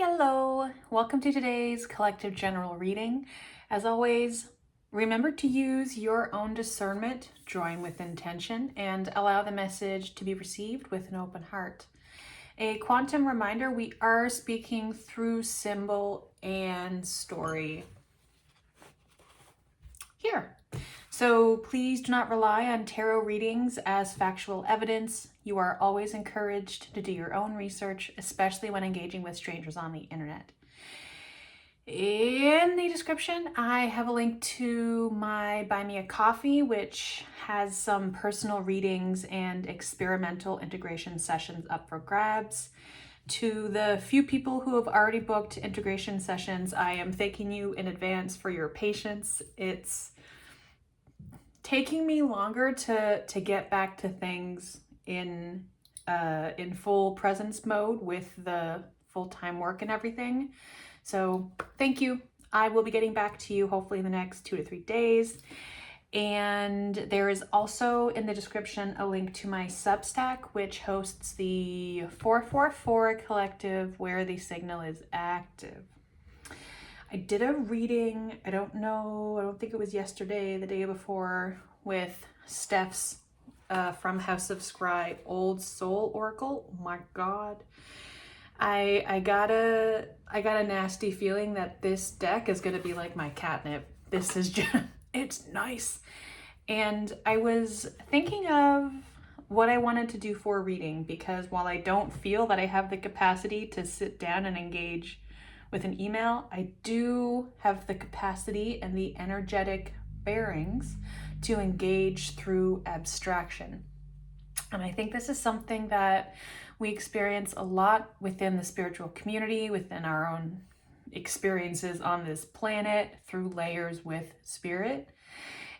Hello, welcome to today's collective general reading. As always, remember to use your own discernment, join with intention, and allow the message to be received with an open heart. A quantum reminder, we are speaking through symbol and story here. So please do not rely on tarot readings as factual evidence. You are always encouraged to do your own research, especially when engaging with strangers on the internet. In the description, I have a link to my Buy Me a Coffee, which has some personal readings and experimental integration sessions up for grabs. To the few people who have already booked integration sessions, I am thanking you in advance for your patience. It's taking me longer to get back to things in full presence mode with the full-time work and everything. So thank you. I will be getting back to you hopefully in the next 2 to 3 days. And there is also in the description a link to my Substack, which hosts the 444 collective where the signal is active. I did a reading, I don't think it was yesterday, the day before, with Steph's from House of Scry Old Soul Oracle. Oh my God. I got a nasty feeling that this deck is gonna be like my catnip. This is just, it's nice. And I was thinking of what I wanted to do for a reading, because while I don't feel that I have the capacity to sit down and engage with an email, I do have the capacity and the energetic bearings to engage through abstraction. And I think this is something that we experience a lot within the spiritual community, within our own experiences on this planet, through layers with spirit,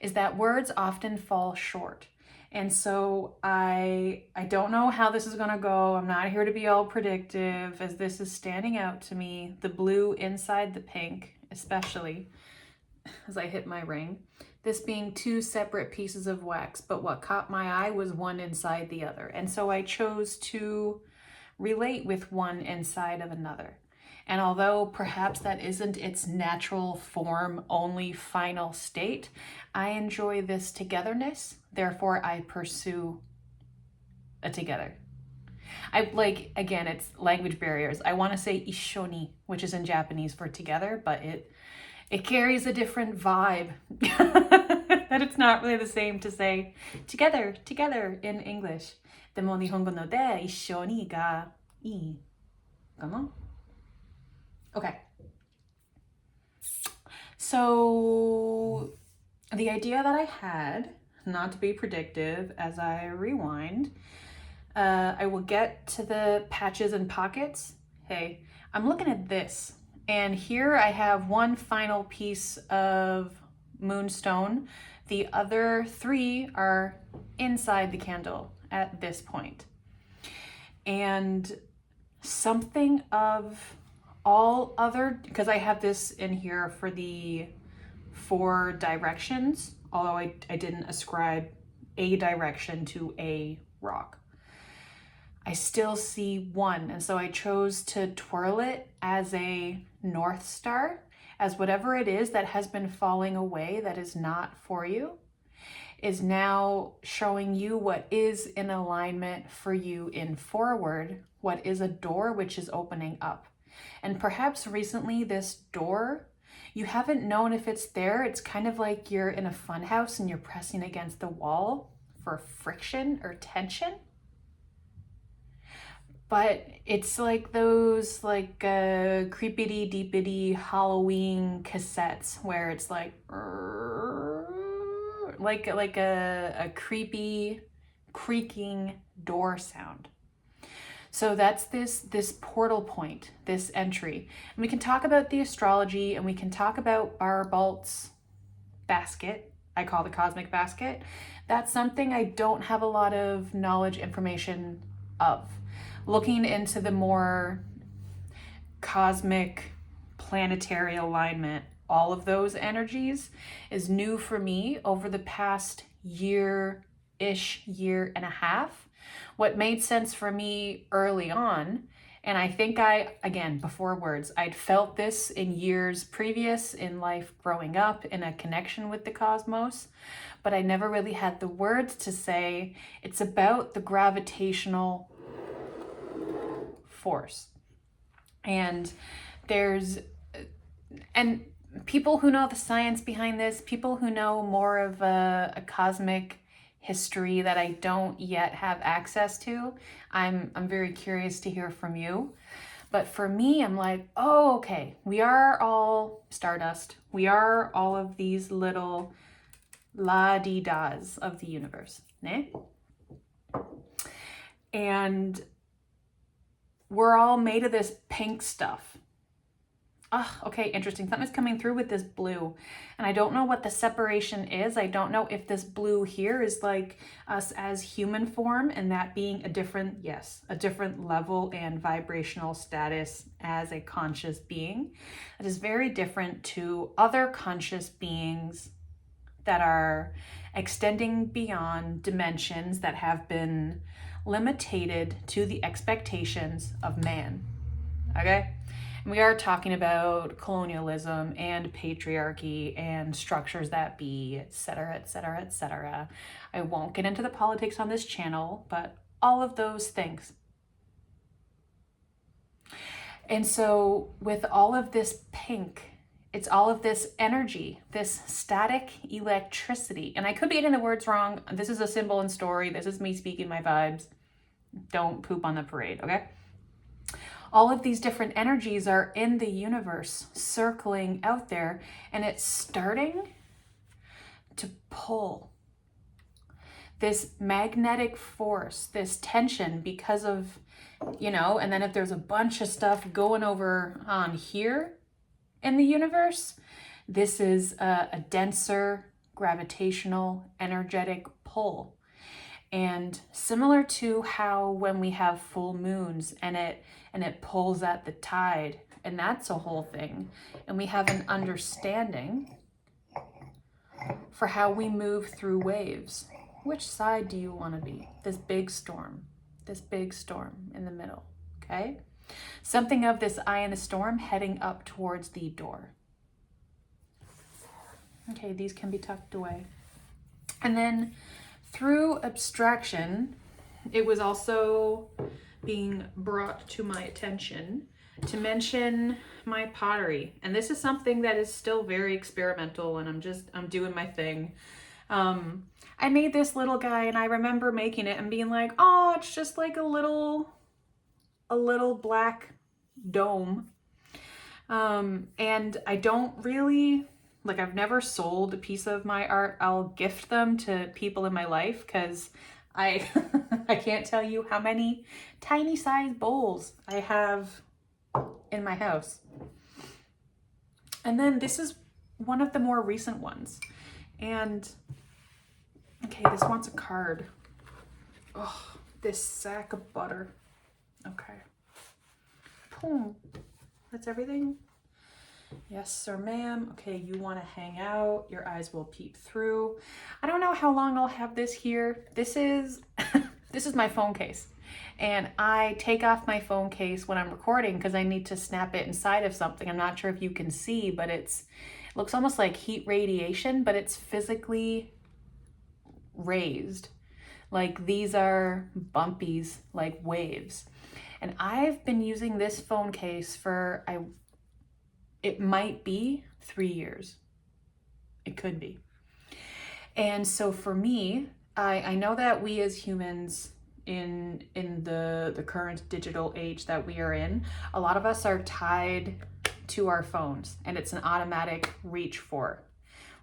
is that words often fall short. And so I don't know how this is gonna go. I'm not here to be all predictive, as this is standing out to me, the blue inside the pink, especially as I hit my ring, this being two separate pieces of wax, but what caught my eye was one inside the other. And so I chose to relate with one inside of another. And although perhaps that isn't its natural form, only final state, I enjoy this togetherness. Therefore, I pursue a together. Again, it's language barriers. I want to say ishoni, which is in Japanese for together, but it carries a different vibe. That it's not really the same to say together in English. でも日本語ので一緒にがいいかな? Okay. So the idea that I had, not to be predictive as I rewind, I will get to the patches and pockets. Hey, I'm looking at this, and here I have one final piece of moonstone. The other 3 are inside the candle at this point. And something of all other, because I have this in here for the 4 directions, although I didn't ascribe a direction to a rock. I still see one, and so I chose to twirl it as a North Star, as whatever it is that has been falling away that is not for you is now showing you what is in alignment for you in forward, what is a door which is opening up. And perhaps recently this door, you haven't known if it's there. It's kind of like you're in a fun house and you're pressing against the wall for friction or tension. But it's like those creepity deepity Halloween cassettes where it's like a creepy creaking door sound. So that's this portal point, this entry. And we can talk about the astrology, and we can talk about Barbalt's basket. I call the cosmic basket. That's something I don't have a lot of knowledge, information of. Looking into the more cosmic planetary alignment, all of those energies is new for me over the past year-ish, year and a half. What made sense for me early on And I think again, before words, I'd felt this in years previous in life growing up in a connection with the cosmos, but I never really had the words to say it's about the gravitational force. And and people who know the science behind this, people who know more of a cosmic history that I don't yet have access to, I'm very curious to hear from you. But for me, I'm like, oh, okay, we are all stardust. We are all of these little la-di-das of the universe, ne? And we're all made of this pink stuff. Okay, interesting. Something's coming through with this blue. And I don't know what the separation is. I don't know if this blue here is like us as human form and that being a different level and vibrational status as a conscious being. That is very different to other conscious beings that are extending beyond dimensions that have been limited to the expectations of man. Okay? And we are talking about colonialism and patriarchy and structures that be, etc., etc., etc. I won't get into the politics on this channel, but all of those things. And so with all of this pink, it's all of this energy, this static electricity. And I could be getting the words wrong. This is a symbol and story. This is me speaking my vibes. Don't poop on the parade, okay? All of these different energies are in the universe, circling out there, and it's starting to pull. This magnetic force, this tension because of, and then if there's a bunch of stuff going over on here in the universe, this is a denser gravitational energetic pull. And similar to how when we have full moons and it pulls at the tide, and that's a whole thing, and we have an understanding for how we move through waves. Which side do you want to be? This big storm in the middle, okay? Something of this eye in the storm heading up towards the door. Okay, these can be tucked away. And then through abstraction, it was also being brought to my attention to mention my pottery. And this is something that is still very experimental, and I'm doing my thing. I made this little guy, and I remember making it and being like, oh, it's just like a little black dome. And I don't really, I've never sold a piece of my art. I'll gift them to people in my life because I can't tell you how many tiny size bowls I have in my house. And then this is one of the more recent ones. And okay, this wants a card. Oh, this sack of butter. Okay. Boom. That's everything? Yes, sir, ma'am. Okay, you want to hang out. Your eyes will peep through. I don't know how long I'll have this here. This is this is my phone case. And I take off my phone case when I'm recording because I need to snap it inside of something. I'm not sure if you can see, but it looks almost like heat radiation, but it's physically raised. Like these are bumpies, like waves. And I've been using this phone case for, it might be 3 years. It could be. And so for me, I know that we as humans in the current digital age that we are in, a lot of us are tied to our phones, and it's an automatic reach for.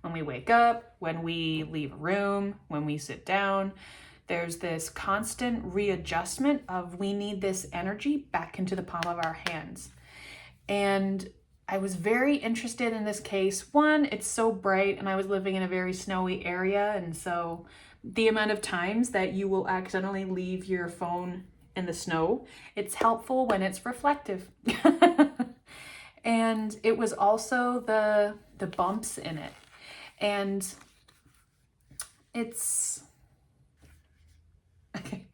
When we wake up, when we leave a room, when we sit down, there's this constant readjustment of we need this energy back into the palm of our hands. And I was very interested in this case. One, it's so bright, and I was living in a very snowy area, and so the amount of times that you will accidentally leave your phone in the snow, it's helpful when it's reflective. And it was also the bumps in it. And it's, okay,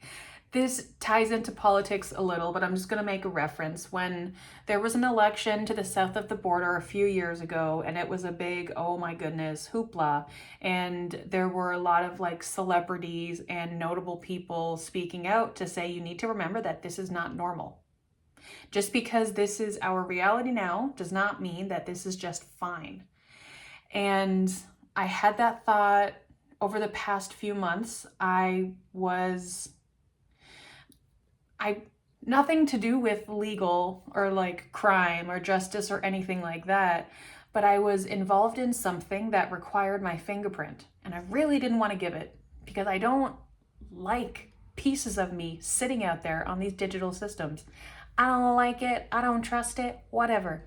This ties into politics a little, but I'm just going to make a reference. When there was an election to the south of the border a few years ago, and it was a big, oh my goodness, hoopla, and there were a lot of like celebrities and notable people speaking out to say, you need to remember that this is not normal. Just because this is our reality now does not mean that this is just fine. And I had that thought over the past few months. Nothing to do with legal or like crime or justice or anything like that, but I was involved in something that required my fingerprint, and I really didn't want to give it because I don't like pieces of me sitting out there on these digital systems. I don't like it, I don't trust it, whatever.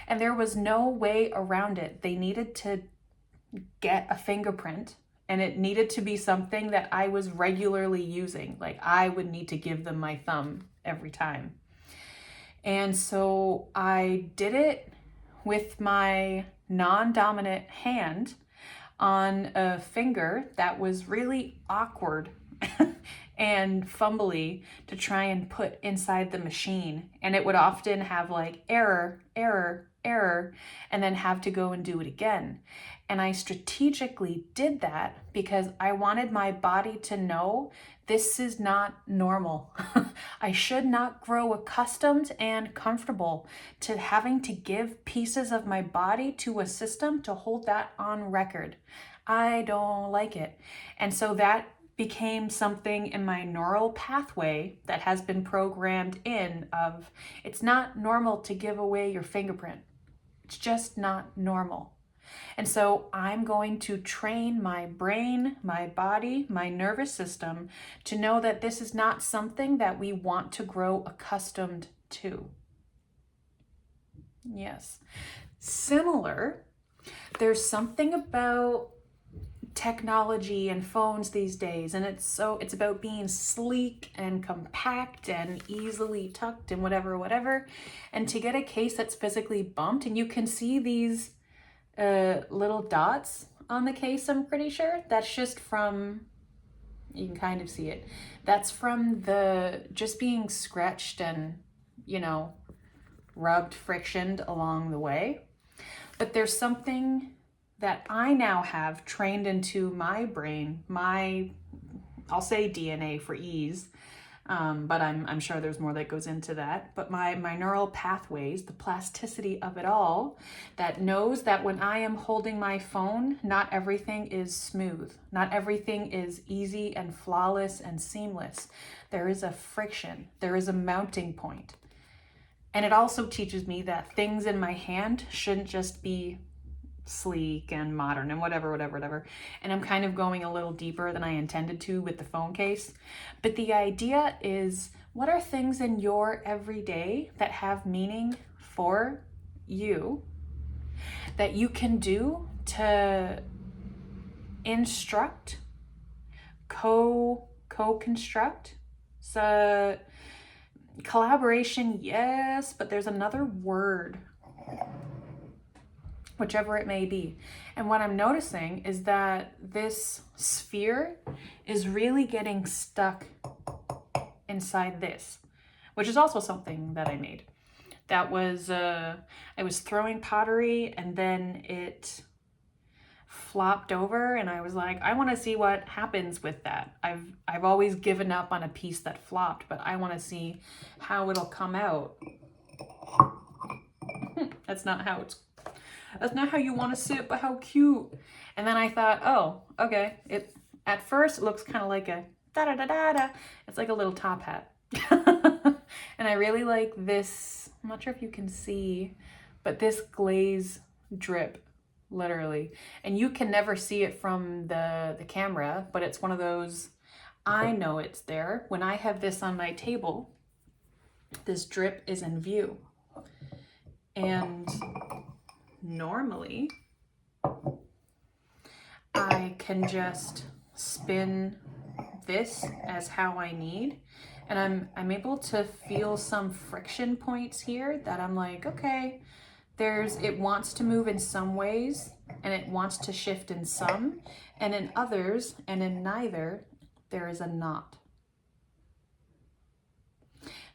And there was no way around it. They needed to get a fingerprint, and it needed to be something that I was regularly using. Like I would need to give them my thumb every time. And so I did it with my non-dominant hand on a finger that was really awkward and fumbly to try and put inside the machine. And it would often have like error, error, error, and then have to go and do it again. And I strategically did that because I wanted my body to know this is not normal. I should not grow accustomed and comfortable to having to give pieces of my body to a system to hold that on record. I don't like it. And so that became something in my neural pathway that has been programmed in of, it's not normal to give away your fingerprint. It's just not normal. And so I'm going to train my brain, my body, my nervous system to know that this is not something that we want to grow accustomed to. Yes. Similar, there's something about technology and phones these days, and it's about being sleek and compact and easily tucked and whatever. And to get a case that's physically bumped, and you can see these little dots on the case, I'm pretty sure. That's just from, you can kind of see it. That's from the just being scratched and, rubbed, frictioned along the way. But there's something that I now have trained into my brain, I'll say DNA for ease, but I'm sure there's more that goes into that. But my neural pathways, the plasticity of it all, that knows that when I am holding my phone, not everything is smooth. Not everything is easy and flawless and seamless. There is a friction. There is a mounting point. And it also teaches me that things in my hand shouldn't just be sleek and modern and whatever. And I'm kind of going a little deeper than I intended to with the phone case. But the idea is, what are things in your everyday that have meaning for you that you can do to instruct, co-construct? So collaboration, yes, but there's another word, whichever it may be. And what I'm noticing is that this sphere is really getting stuck inside this, which is also something that I made. That was, I was throwing pottery and then it flopped over and I was like, I want to see what happens with that. I've always given up on a piece that flopped, but I want to see how it'll come out. That's not how you want to sit, but how cute. And then I thought, oh, okay. At first it looks kind of like a da-da-da-da-da. It's like a little top hat. And I really like this, I'm not sure if you can see, but this glaze drip, literally. And you can never see it from the camera, but it's one of those, I know it's there. When I have this on my table, this drip is in view. And normally, I can just spin this as how I need, and I'm able to feel some friction points here that I'm like, okay, it wants to move in some ways, and it wants to shift in some, and in others, and in neither, there is a knot.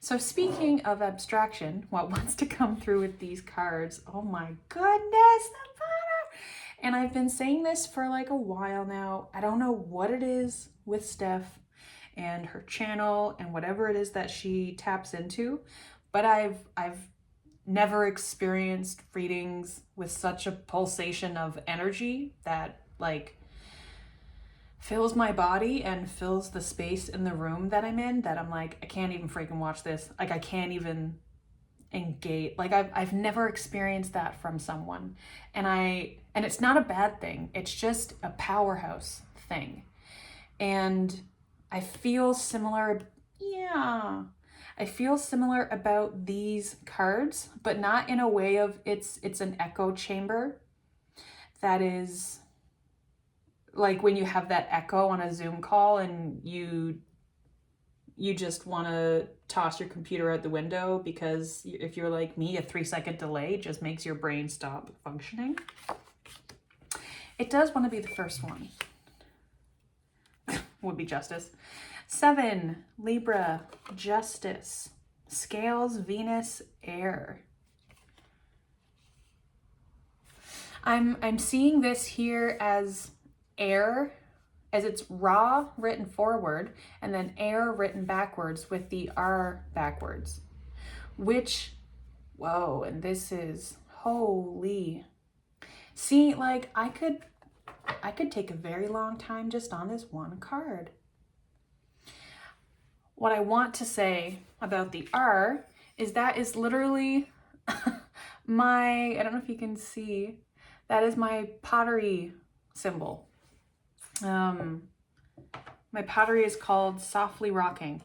So speaking of abstraction, what wants to come through with these cards? Oh my goodness, the bottom! And I've been saying this for like a while now. I don't know what it is with Steph and her channel and whatever it is that she taps into, but I've never experienced readings with such a pulsation of energy that like fills my body and fills the space in the room that I'm in, that I'm like, I can't even freaking watch this. Like I can't even engage. Like I've never experienced that from someone. And it's not a bad thing. It's just a powerhouse thing. And I feel similar. Yeah. I feel similar about these cards, but not in a way of it's an echo chamber that is like when you have that echo on a Zoom call and you just want to toss your computer out the window because if you're like me, a 3-second delay just makes your brain stop functioning. It does want to be the first one. Would be Justice. 7, Libra, Justice. Scales, Venus, Air. I'm seeing this here as air, as it's Ra written forward and then air written backwards with the R backwards, which, whoa, and this is holy. See, like I could take a very long time just on this one card. What I want to say about the R is that is literally my, I don't know if you can see, that is my pottery symbol. My pottery is called Softly Rocking,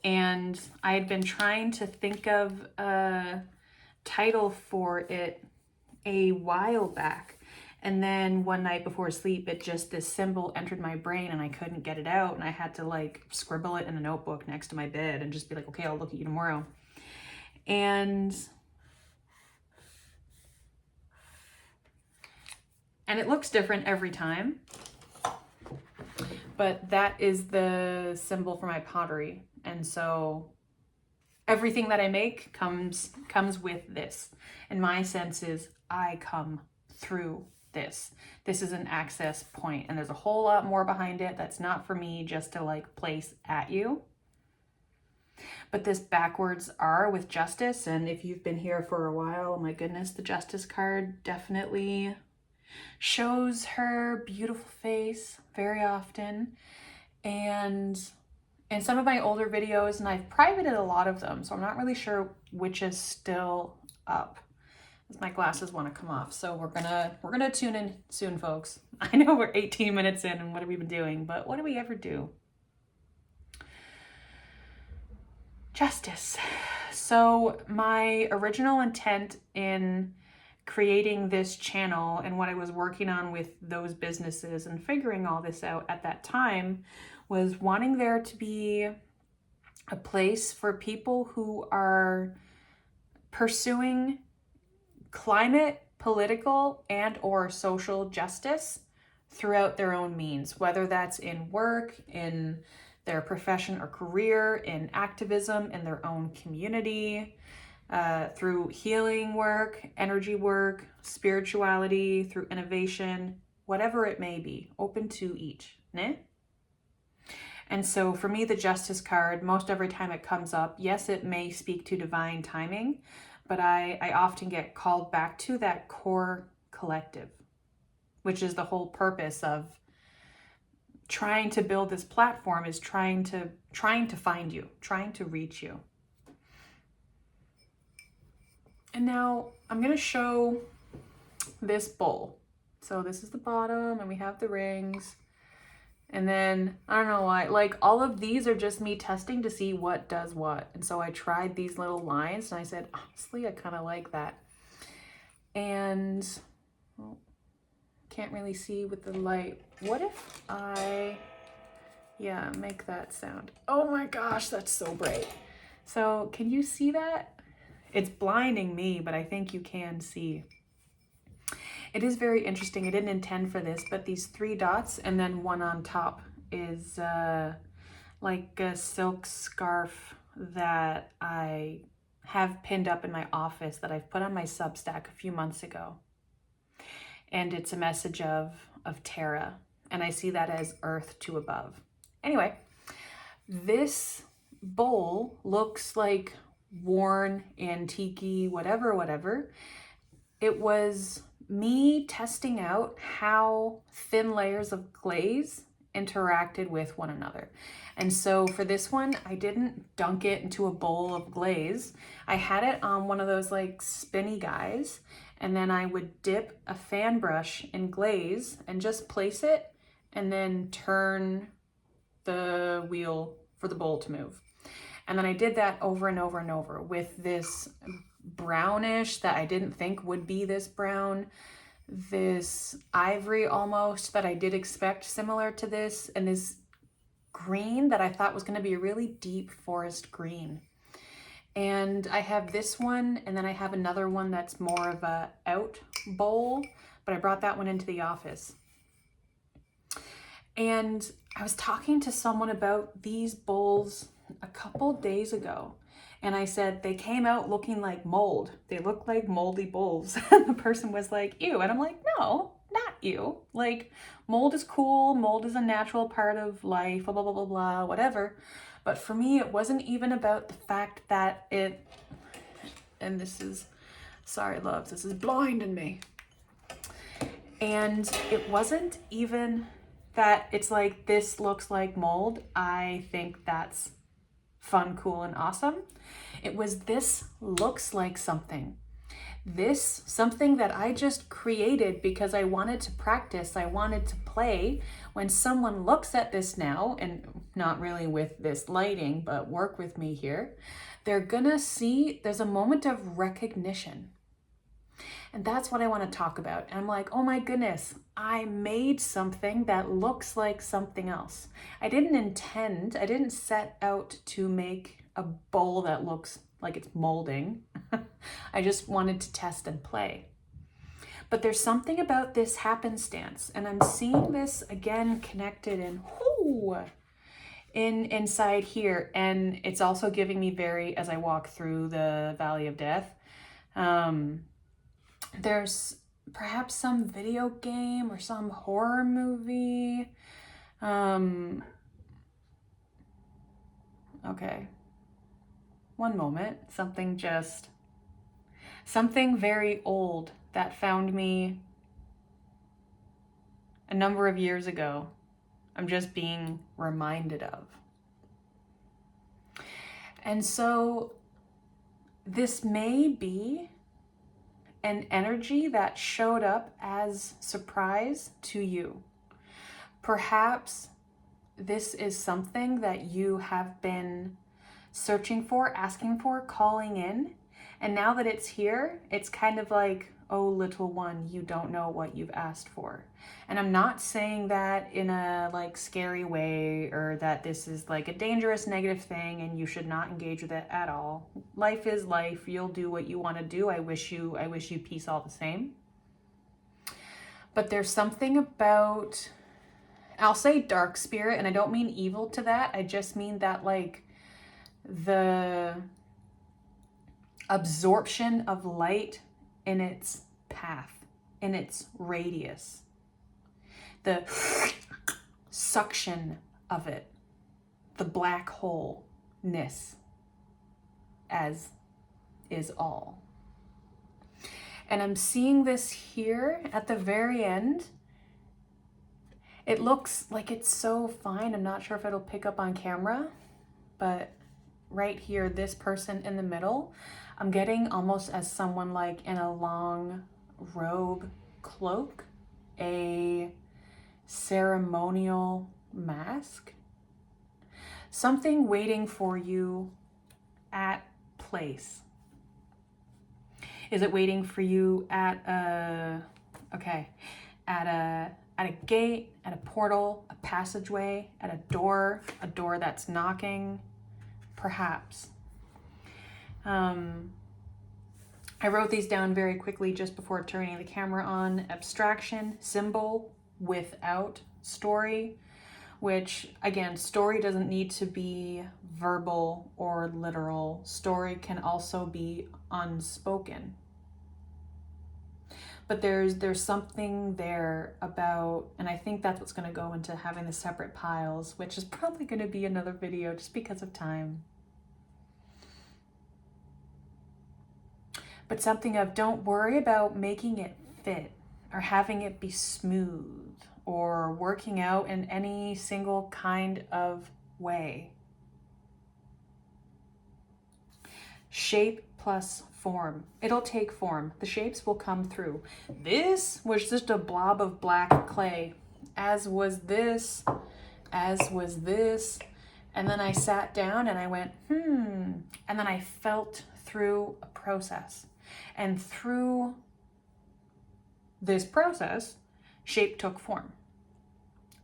and I had been trying to think of a title for it a while back, and then one night before sleep this symbol entered my brain and I couldn't get it out, and I had to like scribble it in a notebook next to my bed and just be like, okay, I'll look at you tomorrow. And it looks different every time, but that is the symbol for my pottery. And so everything that I make comes with this. And my sense is I come through this. This is an access point, and there's a whole lot more behind it that's not for me just to like place at you. But this backwards R with Justice, and if you've been here for a while, oh my goodness, the Justice card definitely shows her beautiful face very often. And in some of my older videos, and I've privated a lot of them, so I'm not really sure which is still up, as my glasses want to come off. So we're gonna tune in soon, folks. I know we're 18 minutes in and what have we been doing, but what do we ever do? Justice. So my original intent in creating this channel and what I was working on with those businesses and figuring all this out at that time was wanting there to be a place for people who are pursuing climate, political, and or social justice throughout their own means, whether that's in work, in their profession or career, in activism, in their own community, through healing work, energy work, spirituality, through innovation, whatever it may be, open to each, né? And so for me, the Justice card, most every time it comes up, yes, it may speak to divine timing, but I often get called back to that core collective, which is the whole purpose of trying to build this platform, is trying to find you, trying to reach you. And now I'm going to show this bowl. So this is the bottom and we have the rings. And then, I don't know why, like all of these are just me testing to see what does what. And so I tried these little lines and I said, honestly, I kind of like that. And well, can't really see with the light. What if I, yeah, make that sound? Oh my gosh, that's so bright. So can you see that? It's blinding me, but I think you can see. It is very interesting. I didn't intend for this, but these 3 dots and then one on top is like a silk scarf that I have pinned up in my office that I've put on my Substack a few months ago. And it's a message of Terra. And I see that as earth to above. Anyway, this bowl looks like worn, antique-y, whatever. It was me testing out how thin layers of glaze interacted with one another. And so for this one, I didn't dunk it into a bowl of glaze. I had it on one of those like spinny guys, and then I would dip a fan brush in glaze and just place it and then turn the wheel for the bowl to move. And then I did that over and over and over with this brownish that I didn't think would be this brown, this ivory almost that I did expect similar to this, and this green that I thought was going to be a really deep forest green. And I have this one, and then I have another one that's more of a out bowl, but I brought that one into the office. And I was talking to someone about these bowls a couple days ago, and I said they came out looking like mold. They look like moldy bowls. And the person was like, ew. And I'm like, no, not ew. Like, mold is cool. Mold is a natural part of life, blah, blah, blah, blah, blah, whatever. But for me, it wasn't even about the fact that it, and this is, sorry, loves, this is blinding me. And it wasn't even that it's like, this looks like mold. I think that's fun, cool, and awesome. It was, this looks like something. This, something that I just created because I wanted to practice, I wanted to play. When someone looks at this now, and not really with this lighting, but work with me here, they're gonna see there's a moment of recognition. And that's what I want to talk about. And I'm like, oh my goodness, I made something that looks like something else. I didn't set out to make a bowl that looks like it's molding. I just wanted to test and play. But there's something about this happenstance, and I'm seeing this again connected inside here. And it's also giving me as I walk through the Valley of Death, there's perhaps some video game or some horror movie. Okay. One moment. Something very old that found me a number of years ago. I'm just being reminded of. And so this may be an energy that showed up as surprise to you. Perhaps this is something that you have been searching for, asking for, calling in. And now that it's here, it's kind of like, oh, little one, you don't know what you've asked for. And I'm not saying that in a like scary way, or that this is like a dangerous negative thing and you should not engage with it at all. Life is life. You'll do what you want to do. I wish you peace all the same. But there's something about, I'll say dark spirit, and I don't mean evil to that. I just mean that like the absorption of light in its path, in its radius, the suction of it, the black hole-ness as is all. And I'm seeing this here at the very end. It looks like it's so fine. I'm not sure if it'll pick up on camera, but right here, this person in the middle, I'm getting almost as someone like in a long robe cloak, a ceremonial mask, something waiting for you at place. Is it waiting for you at a gate, at a portal, a passageway, at a door that's knocking? Perhaps. I wrote these down very quickly just before turning the camera on. Abstraction, symbol, without story, which again, story doesn't need to be verbal or literal. Story can also be unspoken. But there's something there about, and I think that's what's going to go into having the separate piles, which is probably going to be another video just because of time. But something of, don't worry about making it fit or having it be smooth or working out in any single kind of way. Shape plus form. It'll take form. The shapes will come through. This was just a blob of black clay, as was this, as was this. And then I sat down and I went, and then I felt through a process. And through this process, shape took form.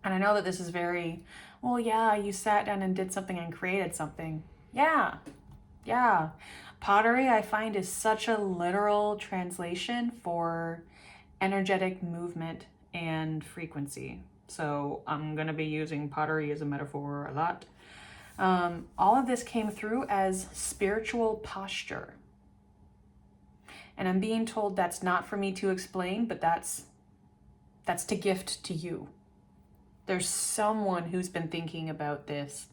And I know that this is very, well, yeah, you sat down and did something and created something. Yeah. Pottery, I find, is such a literal translation for energetic movement and frequency. So I'm going to be using pottery as a metaphor a lot. All of this came through as spiritual posture. And I'm being told that's not for me to explain, but that's to gift to you. There's someone who's been thinking about this,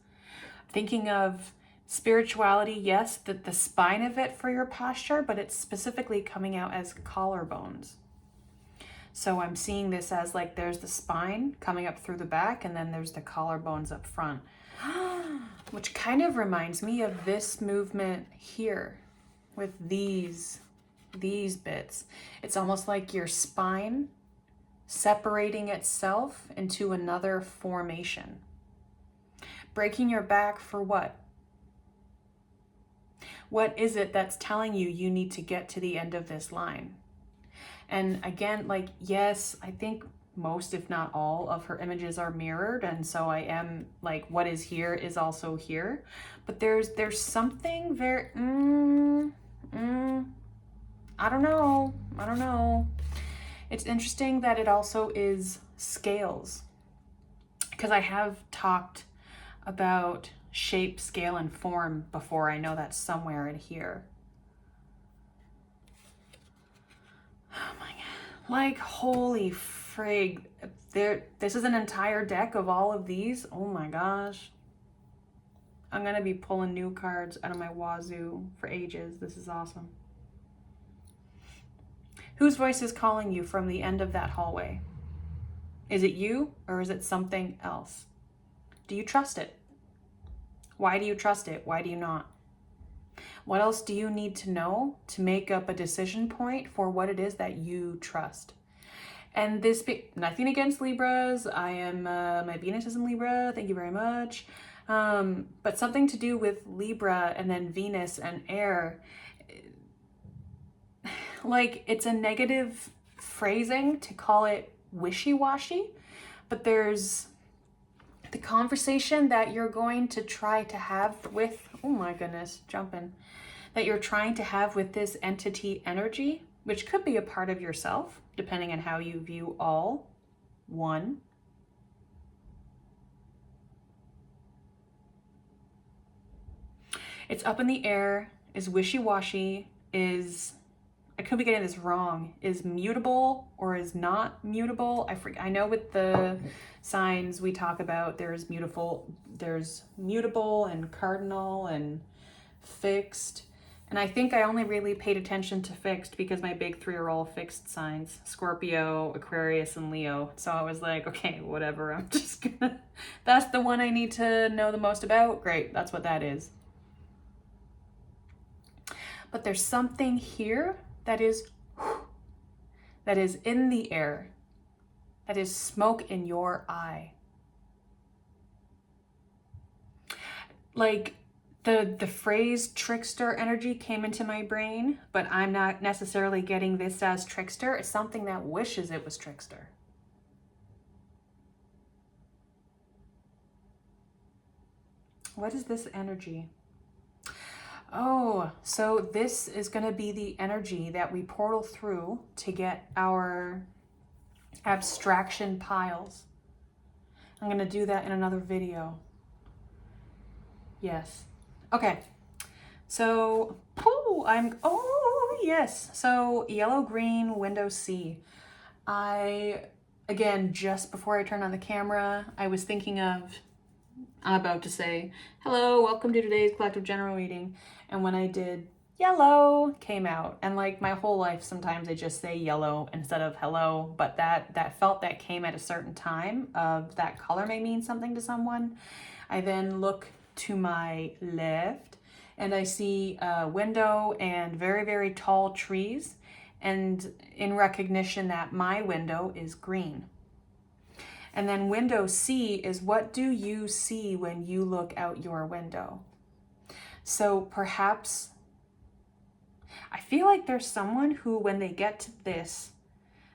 thinking of spirituality, yes, the spine of it for your posture, but it's specifically coming out as collarbones. So I'm seeing this as like there's the spine coming up through the back, and then there's the collarbones up front, which kind of reminds me of this movement here with these bits. It's almost like your spine separating itself into another formation. Breaking your back for what? What is it that's telling you need to get to the end of this line? And again, like, yes, I think most, if not all, of her images are mirrored. And so I am like, what is here is also here. But there's something very, I don't know. It's interesting that it also is scales, because I have talked about shape, scale, and form before. I know that's somewhere in here. Oh my God. Like, holy frig. This is an entire deck of all of these. Oh my gosh. I'm going to be pulling new cards out of my wazoo for ages. This is awesome. Whose voice is calling you from the end of that hallway? Is it you, or is it something else? Do you trust it? Why do you trust it? Why do you not? What else do you need to know to make up a decision point for what it is that you trust? And this, nothing against Libras. I am, my Venus is in Libra. Thank you very much. But something to do with Libra and then Venus and air. Like, it's a negative phrasing to call it wishy-washy, but there's the conversation that you're going to try to have with, oh my goodness, that you're trying to have with this entity energy, which could be a part of yourself, depending on how you view all one. It's up in the air, is wishy-washy, is, I could be getting this wrong, is mutable or is not mutable. I know with the signs we talk about there's mutable and cardinal and fixed. And I think I only really paid attention to fixed because my big three are all fixed signs: Scorpio, Aquarius, and Leo. So I was like, okay, whatever. I'm just gonna, that's the one I need to know the most about. Great, that's what that is. But there's something here that is in the air, that is smoke in your eye. Like, the phrase trickster energy came into my brain, but I'm not necessarily getting this as trickster. It's something that wishes it was trickster. What is this energy? Oh, so this is going to be the energy that we portal through to get our abstraction piles. I'm gonna do that in another video. Yes. Okay. So, oh yes. So yellow, green, window C. Again, just before I turned on the camera, I was thinking of, I'm about to say, hello, welcome to today's collective general reading. And when I did, yellow came out. And like my whole life, sometimes I just say yellow instead of hello, but that felt that came at a certain time of that color may mean something to someone. I then look to my left and I see a window and very, very tall trees. And in recognition that my window is green. And then window C is, what do you see when you look out your window? So perhaps, I feel like there's someone who, when they get to this,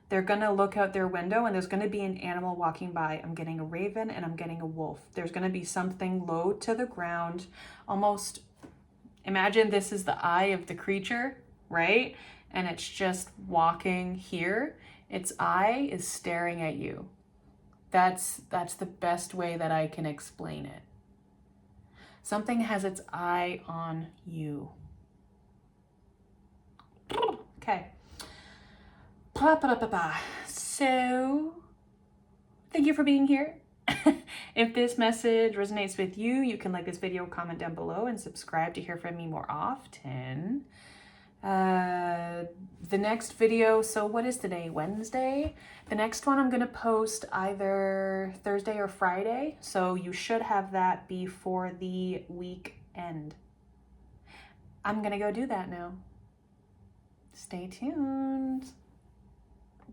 they're gonna look out their window and there's gonna be an animal walking by. I'm getting a raven and I'm getting a wolf. There's gonna be something low to the ground. Almost, imagine this is the eye of the creature, right? And it's just walking here. Its eye is staring at you. That's the best way that I can explain it. Something has its eye on you. Okay. So, thank you for being here. If this message resonates with you, you can like this video, comment down below, and subscribe to hear from me more often. The next video, so what is today? Wednesday? The next one I'm going to post either Thursday or Friday, so you should have that before the weekend. I'm going to go do that now. Stay tuned.